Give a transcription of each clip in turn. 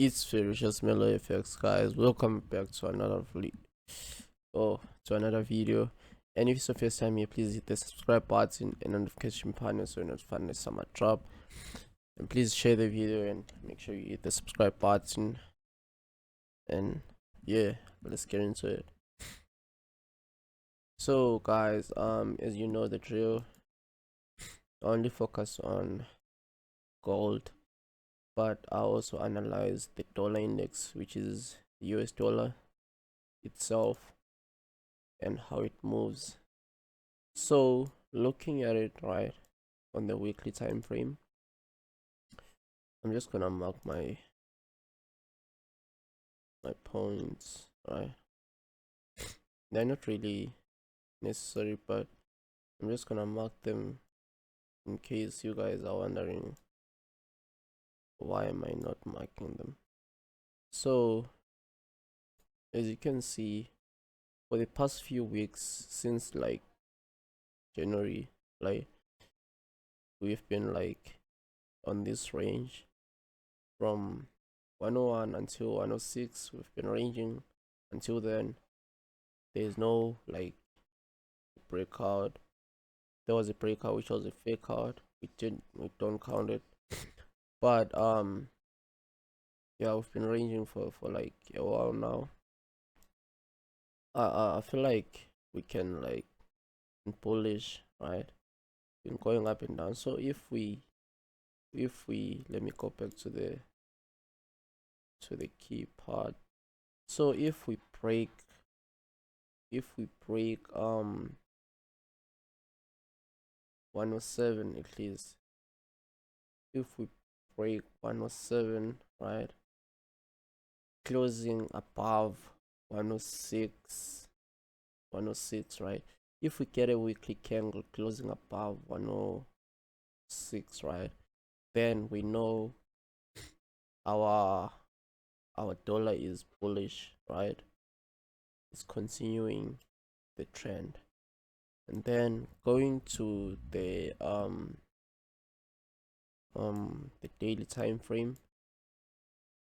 It's Ferocious Mellow Effects, guys. Welcome back to another video. And if it's your first time here, please hit the subscribe button and notification button so you're not find the summer drop. And please share the video and make sure you hit the subscribe button. And yeah, let's get into it. So guys, as you know the drill, I only focus on gold, but I also analyze the dollar index, which is the US dollar itself and how it moves. So looking at it right on the weekly time frame, I'm just gonna mark my points, right? They're not really necessary, but I'm just gonna mark them in case you guys are wondering why am I not marking them. So as you can see, for the past few weeks, since like January, like we've been like on this range from 101 until 106. We've been ranging until then. There's no like breakout. There was a breakout which was a fake out. We don't count it. But yeah, we've been ranging for like a while now. I feel like we can like bullish, right? Been going up and down. So if we let me go back to the key part. So if we break 107 at least, if we break 107, right, closing above 106, right, if we get a weekly candle closing above 106, right, then we know our dollar is bullish, right? It's continuing the trend. And then going to the daily time frame,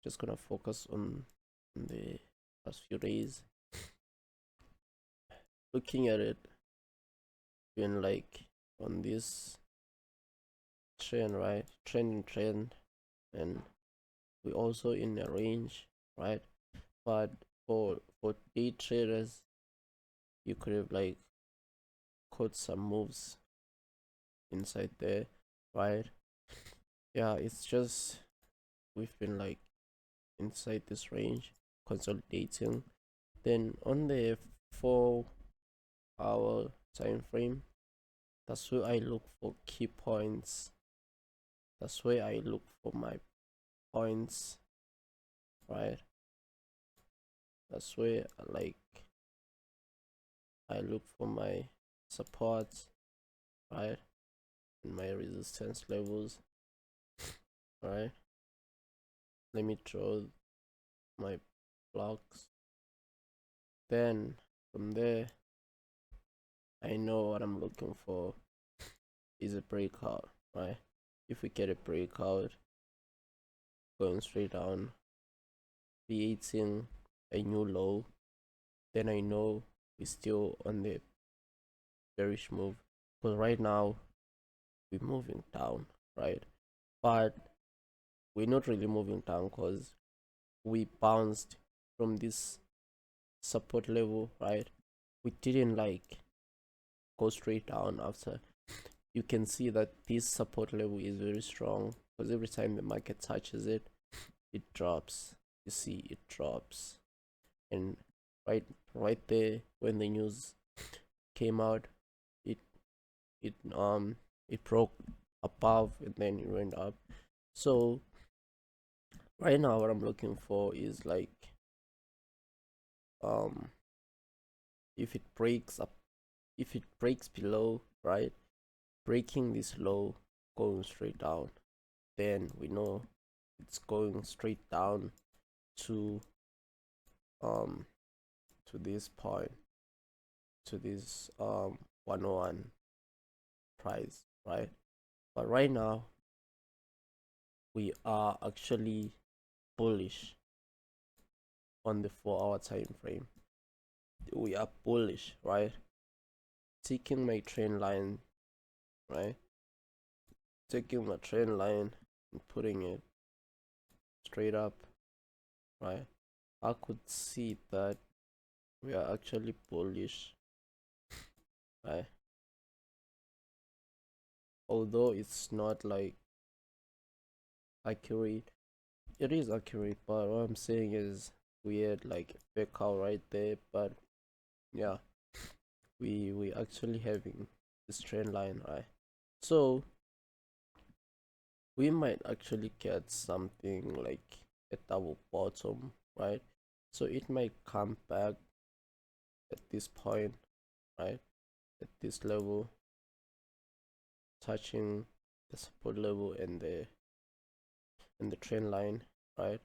just gonna focus on the past few days. Looking at it, been like on this trend, right? Trend, and we also in a range, right? But for day traders, you could have like caught some moves inside there, right? Yeah, it's just we've been like inside this range consolidating. Then on the 4-hour time frame, that's where I look for key points. That's where I look for my points, right? That's where I look for my supports, right, and my resistance levels, right? Let me draw my blocks. Then from there, I know what I'm looking for is a breakout, right? If we get a breakout going straight down, creating a new low, then I know we're still on the bearish move. Because right now we're moving down, right? But we're not really moving down because we bounced from this support level, right? We didn't like go straight down after. You can see that this support level is very strong because every time the market touches it, it drops. You see it drops. And right there when the news came out, it broke above and then it went up. So right now what I'm looking for is like if it breaks below, right, breaking this low, going straight down, then we know it's going straight down to this point, to this 101 price, right? But right now we are actually bullish on the 4-hour time frame. We are bullish, right? Taking my trend line, right? Taking my trend line and putting it straight up, right? I could see that we are actually bullish, right? Although it's not like accurate, it is accurate, but what I'm saying is we had like a breakout right there. But yeah, we actually having this trend line, right? So we might actually get something like a double bottom, right? So it might come back at this point, right? At this level, touching the support level and the trend line, right?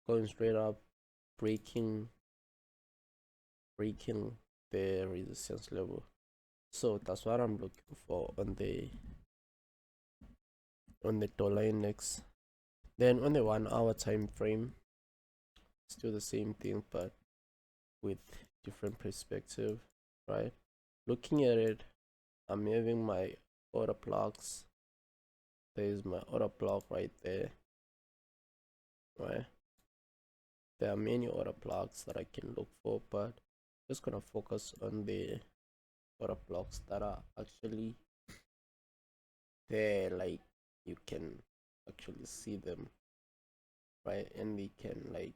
Going straight up, breaking the resistance level. So that's what I'm looking for on the dollar index. Then on the 1-hour time frame, still the same thing, but with different perspective, right? Looking at it, I'm having my order blocks. There is my order block right there, right? There are many order blocks that I can look for, but just gonna focus on the order blocks that are actually there, like you can actually see them, right? And they can like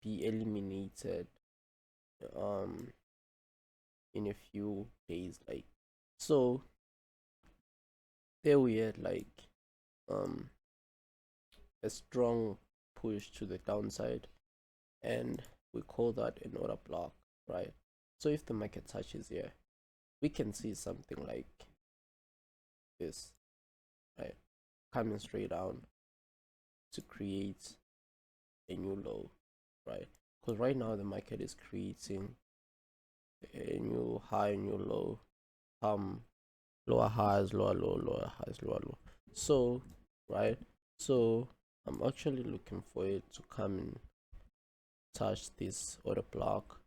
be eliminated in a few days, like so. There we had like a strong push to the downside, and we call that an order block, right? So if the market touches here, we can see something like this, right? Coming straight down to create a new low, right? Because right now the market is creating a new high, new low, lower highs, lower low, lower highs, lower low. So, right? So I'm actually looking for it to come and touch this order block.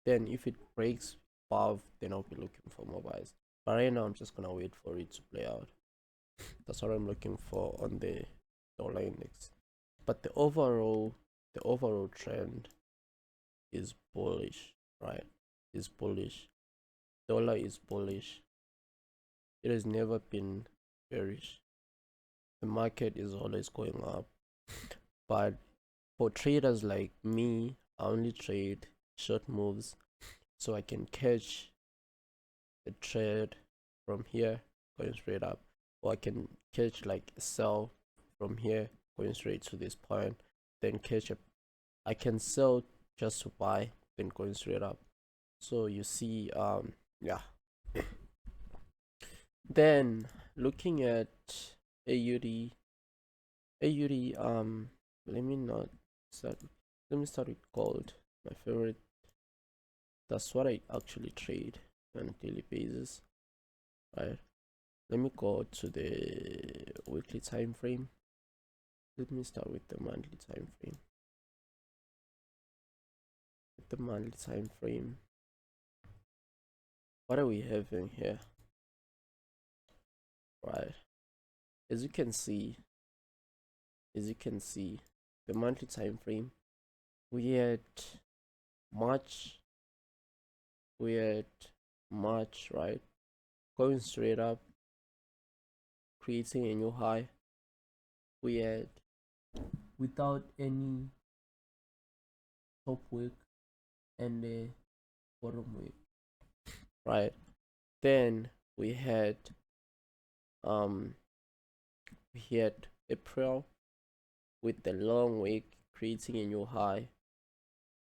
Then if it breaks above, then I'll be looking for more buys. But right now I'm just gonna wait for it to play out. That's what I'm looking for on the dollar index. But the overall trend is bullish, right? Is bullish. Dollar is bullish. It has never been bearish. The market is always going up. But for traders like me, I only trade short moves, so I can catch the trade from here going straight up, or I can catch like a sell from here going straight to this point, then catch a I can sell just to buy, then going straight up. So you see, yeah. Then looking at AUD, let me not start. Let me start with gold, my favorite. That's what I actually trade on a daily basis, right? Let me go to the weekly time frame. Let me start with the monthly time frame. With the monthly time frame, what are we having here? Right, as you can see, the monthly time frame, we had March, right? Going straight up, creating a new high. We had without any top wick and a bottom wick, right? Then we had April with the long wick creating a new high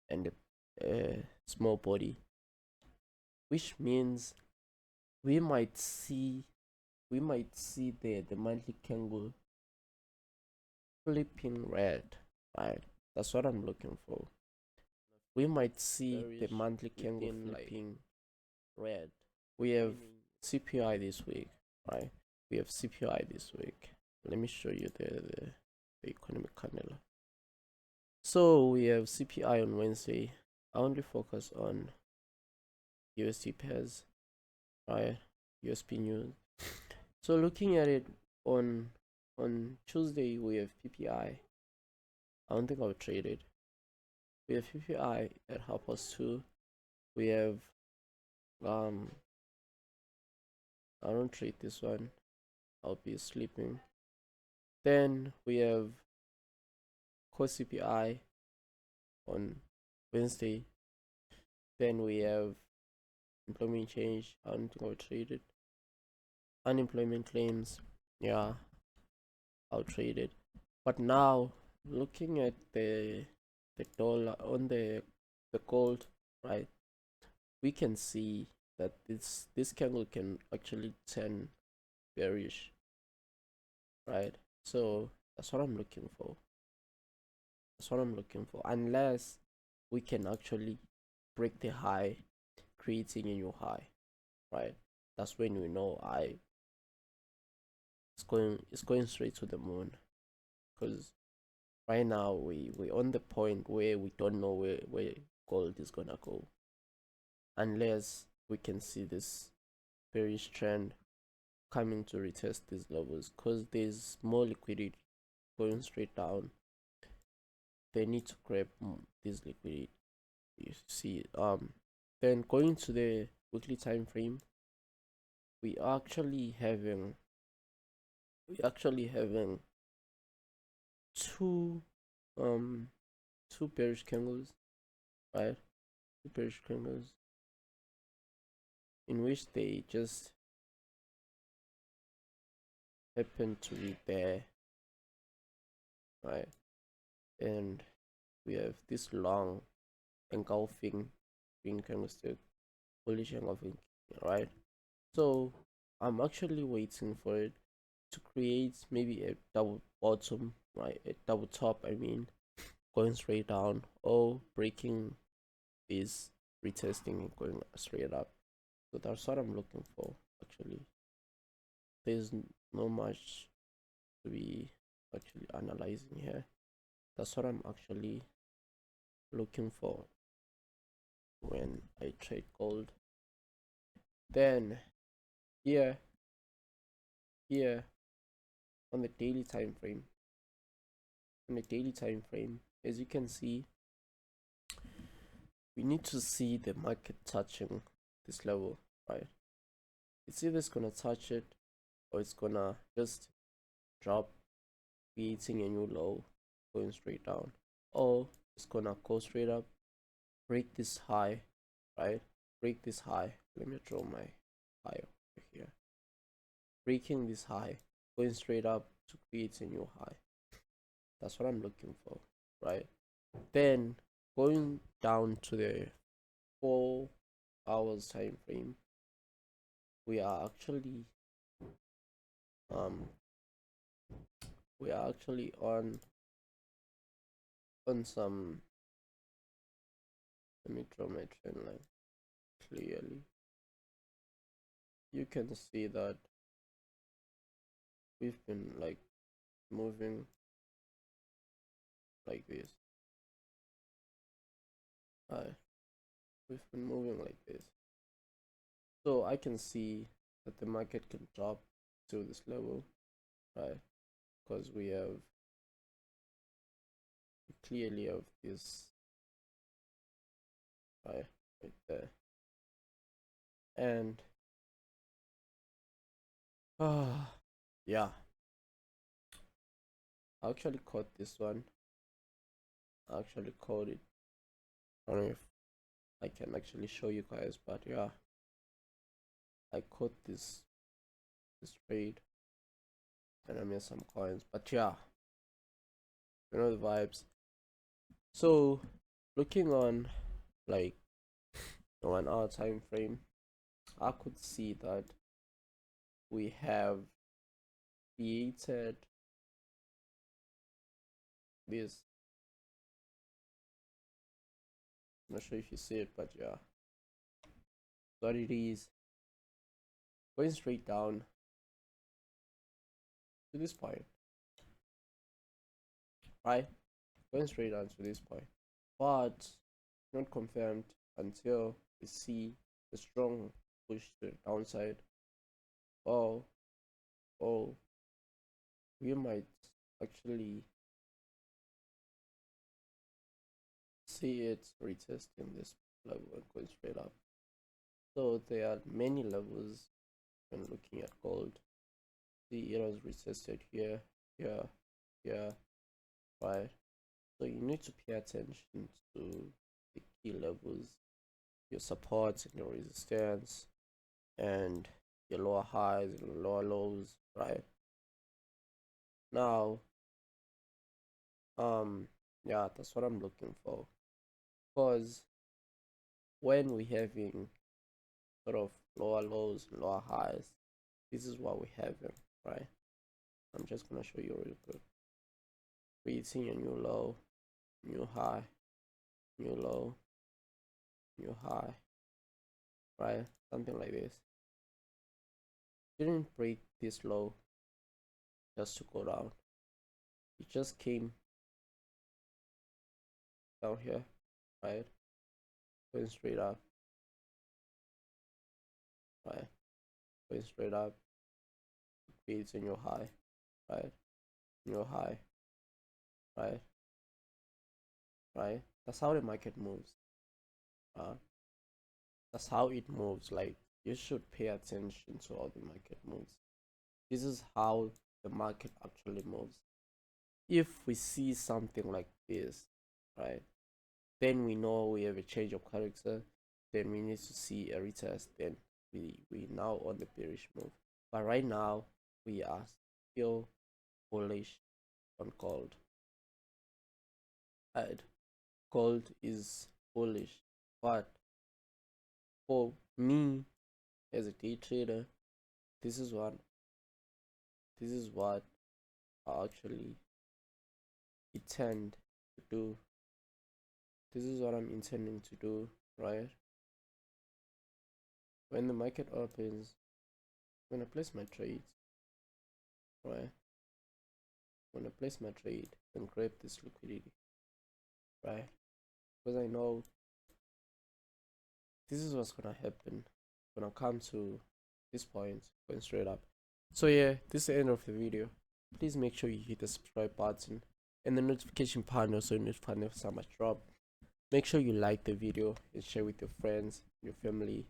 and a small body, which means we might see the monthly candle flipping red, right? That's what I'm looking for. We might see the monthly candle flipping red. We have CPI this week, right? We have CPI this week. let me show you the economic candle. So we have CPI on Wednesday. I only focus on USD pairs, right? USP news. So looking at it on Tuesday, we have PPI. I don't think I'll trade it. We have PPI at 2:30. We have I don't trade this one. I'll be sleeping. Then we have core CPI on Wednesday. Then we have employment change. I don't think I'll trade it. Unemployment claims. Yeah, I'll trade it. But now looking at the dollar on the gold, right? We can see that this candle can actually turn bearish, right? So that's what I'm looking for. That's what I'm looking for. Unless we can actually break the high, creating a new high, right? That's when we know it's going straight to the moon. Because right now we on the point where we don't know where gold is gonna go. Unless we can see this bearish trend coming to retest these levels, because there's more liquidity going straight down. They need to grab this liquidity, you see. Then going to the weekly time frame, we actually having two two bearish candles, right? Two bearish candles in which they just happen to be there, right? And we have this long engulfing green candlestick, bullish engulfing, right? So I'm actually waiting for it to create maybe a double bottom, right? A double top, I mean, going straight down, or breaking this, retesting and going straight up. So that's what I'm looking for actually. There's no much to be actually analyzing here. That's what I'm actually looking for when I trade gold. Then here on the daily time frame, as you can see, we need to see the market touching this level, right? It's either it's gonna touch it or it's gonna just drop, creating a new low, going straight down, or it's gonna go straight up, break this high, right? Break this high. Let me draw my high over here. Breaking this high, going straight up to create a new high. That's what I'm looking for, right? Then going down to the 4 hours time frame, we are actually on some, let me draw my trend line clearly. You can see that we've been like moving like this. We've been moving like this. So I can see that the market can drop to this level, right? Because we clearly have this right there. And yeah, I actually caught this one. I actually caught it. I don't know if I can actually show you guys, but yeah, I caught this trade and I made some coins. But yeah, you know the vibes. So looking on like the 1 hour time frame, I could see that we have created this. I'm not sure if you see it, but yeah, what it is, going straight down, to this point, right? Going straight down to this point, but not confirmed until we see a strong push to the downside. Or we might actually see it retesting this level and going straight up. So there are many levels when looking at gold. See, it was retested here, here, here, right? So you need to pay attention to the key levels, your supports and your resistance, and your lower highs and your lower lows, right? Now, yeah, that's what I'm looking for. Because when we're having sort of lower lows and lower highs, this is what we're having, right? I'm just gonna show you real quick. Creating a new low, new high, new low, new high, right? Something like this. Didn't break this low just to go down. It just came down here, right? Going straight up, right? Going straight up, creates a new high, right? New high, right? Right? That's how the market moves. Uh, that's how it moves. Like, you should pay attention to how the market moves. This is how the market actually moves. If we see something like this, right, then we know we have a change of character. Then we need to see a retest. Then we now on the bearish move. But right now we are still bullish on gold. Right? Gold is bullish, but for me as a day trader, this is what I actually intend to do. This is what I'm intending to do, right? When the market opens, when I place my trades, right? When I place my trade and grab this liquidity, right? Because I know this is what's gonna happen when I come to this point, going straight up. So yeah, this is the end of the video. Please make sure you hit the subscribe button and the notification panel so you're notified next time I drop. Make sure you like the video and share with your friends, your family,